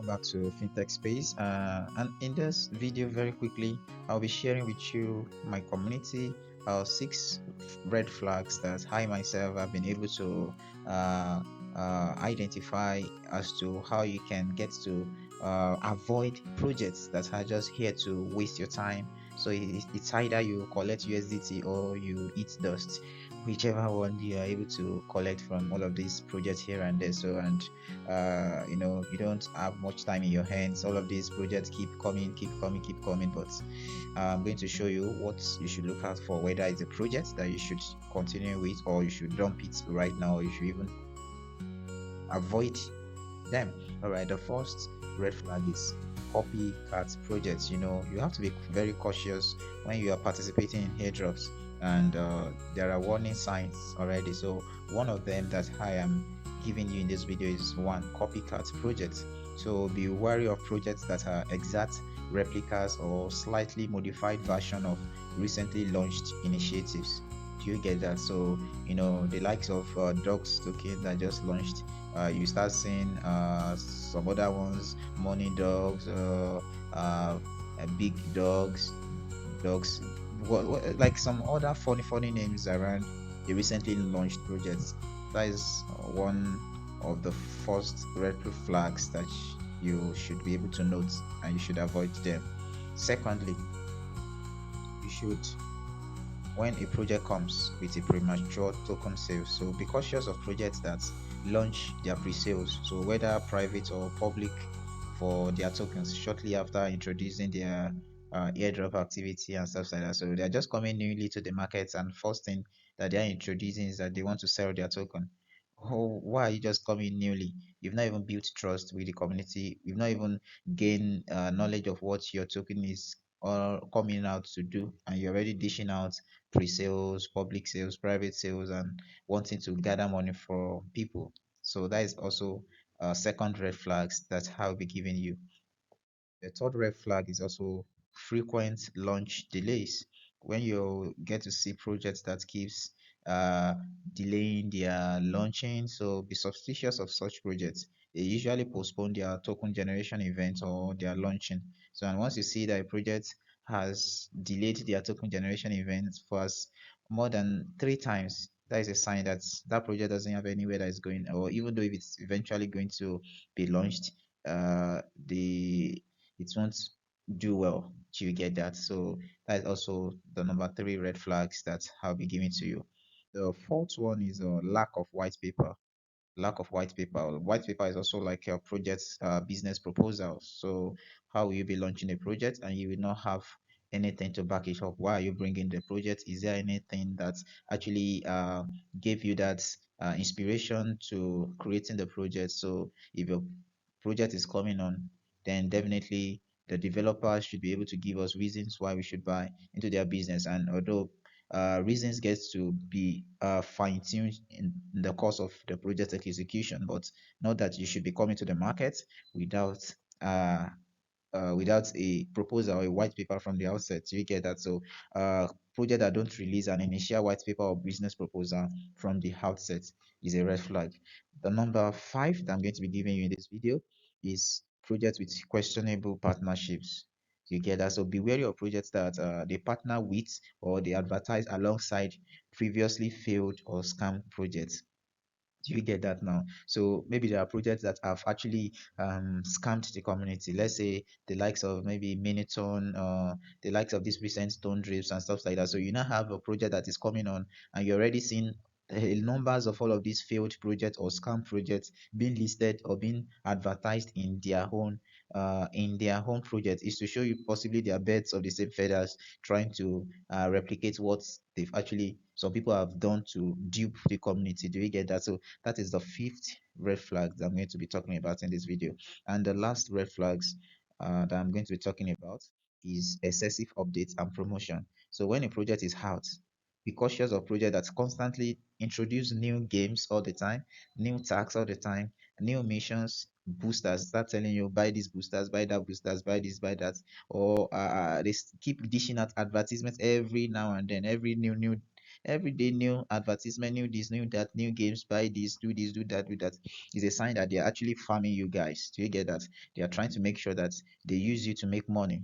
welcome back to FinTech Space. And in this video, very quickly, I'll be sharing with you my community, 6 red flags that I myself have been able to uh, identify as to how you can get to avoid projects that are just here to waste your time. So it's either you collect USDT or you eat dust, whichever one you are able to collect from all of these projects here and there. So, and you don't have much time in your hands. All of these projects keep coming, keep coming, keep coming. But I'm going to show you what you should look out for, whether it's a project that you should continue with, or you should dump it right now, or you should even avoid them. All right, the first red flag is copycat projects. You have to be very cautious when you are participating in airdrops, and there are warning signs already. So one of them that I am giving you in this video is one copycat project. So be wary of projects that are exact replicas or slightly modified version of recently launched initiatives. Do you get that? So the likes of dogs token that just launched, you start seeing some other ones, money dogs, big dogs, like some other funny names around the recently launched projects. That is one of the first red flags that you should be able to note, and you should avoid them. Secondly, you should, when a project comes with a premature token sale, so be cautious of projects that launch their pre-sales, so whether private or public, for their tokens shortly after introducing their airdrop activity and stuff like that. So they're just coming newly to the market, and first thing that they're introducing is that they want to sell their token. Oh, why are you just coming newly? You've not even built trust with the community. You've not even gained knowledge of what your token is or coming out to do, and you're already dishing out pre-sales, public sales, private sales, and wanting to gather money for people. So that is also second red flags that I'll be giving you. The third red flag is also frequent launch delays. When you get to see projects that keeps uh, delaying their launching, so be suspicious of such projects. They usually postpone their token generation event or their launching. So, and once you see that a project has delayed their token generation event for us more than 3 times, that is a sign that that project doesn't have anywhere that is going, or even though if it's eventually going to be launched, the it won't do well. Do you get that? So that is also the number 3 red flags that I'll be giving to you. The fourth one is a lack of white paper. Lack of white paper. White paper is also like a project business proposal. So how will you be launching a project and you will not have anything to back it up? Why are you bringing the project? Is there anything that actually gave you that inspiration to creating the project? So if your project is coming on, then definitely the developers should be able to give us reasons why we should buy into their business. And although reasons gets to be fine-tuned in the course of the project execution, but not that you should be coming to the market without uh, without a proposal or a white paper from the outset. You get that? So project that don't release an initial white paper or business proposal from the outset is a red flag. The number 5 that I'm going to be giving you in this video is projects with questionable partnerships. You get that? So be wary of projects that they partner with or they advertise alongside previously failed or scam projects. Do you get that now? So maybe there are projects that have actually scammed the community. Let's say the likes of maybe Miniton, the likes of these recent stone drifts and stuff like that. So you now have a project that is coming on, and you're already seeing numbers of all of these failed projects or scam projects being listed or being advertised in their home project, is to show you possibly they are birds of the same feathers trying to replicate what they've actually some people have done to dupe the community. Do you get that? So that is the fifth red flag that I'm going to be talking about in this video. And the last red flags that I'm going to be talking about is excessive updates and promotion. So when a project is out, be cautious of projects that constantly introduce new games all the time, new tags all the time, new missions, boosters. Start telling you buy these boosters, buy that boosters, buy this, buy that, or they keep dishing out advertisements every now and then, every new Every day, new advertisement, new this, new that, new games, buy this, do that, do that. Is a sign that they are actually farming you guys. Do you get that? They are trying to make sure that they use you to make money.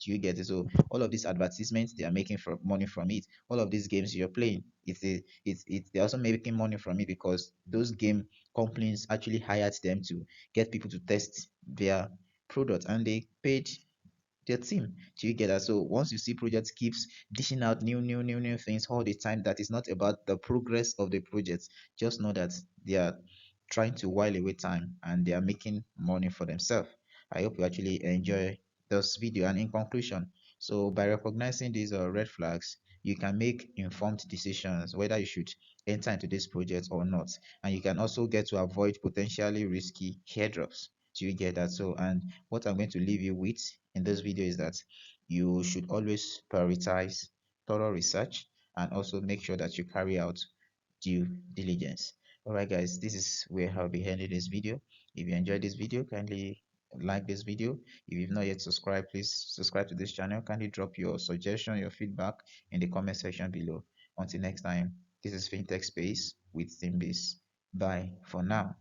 Do you get it? So all of these advertisements, they are making money from it. All of these games you're playing, they're also making money from it because those game companies actually hired them to get people to test their product, and they paid their team. Do you get that? So once you see projects keeps dishing out new things all the time, that is not about the progress of the project. Just know that they are trying to while away time and they are making money for themselves. I hope you actually enjoy this video. And in conclusion, so by recognizing these red flags, you can make informed decisions whether you should enter into this project or not. And you can also get to avoid potentially risky airdrops. Do you get that? So, and what I'm going to leave you with in this video is that you should always prioritize thorough research and also make sure that you carry out due diligence. All right, guys, this is where I'll be ending this video. If you enjoyed this video, kindly like this video. If you've not yet subscribed, please subscribe to this channel. Kindly drop your suggestion, your feedback in the comment section below. Until next time, this is FinTech Space with Teambase. Bye for now.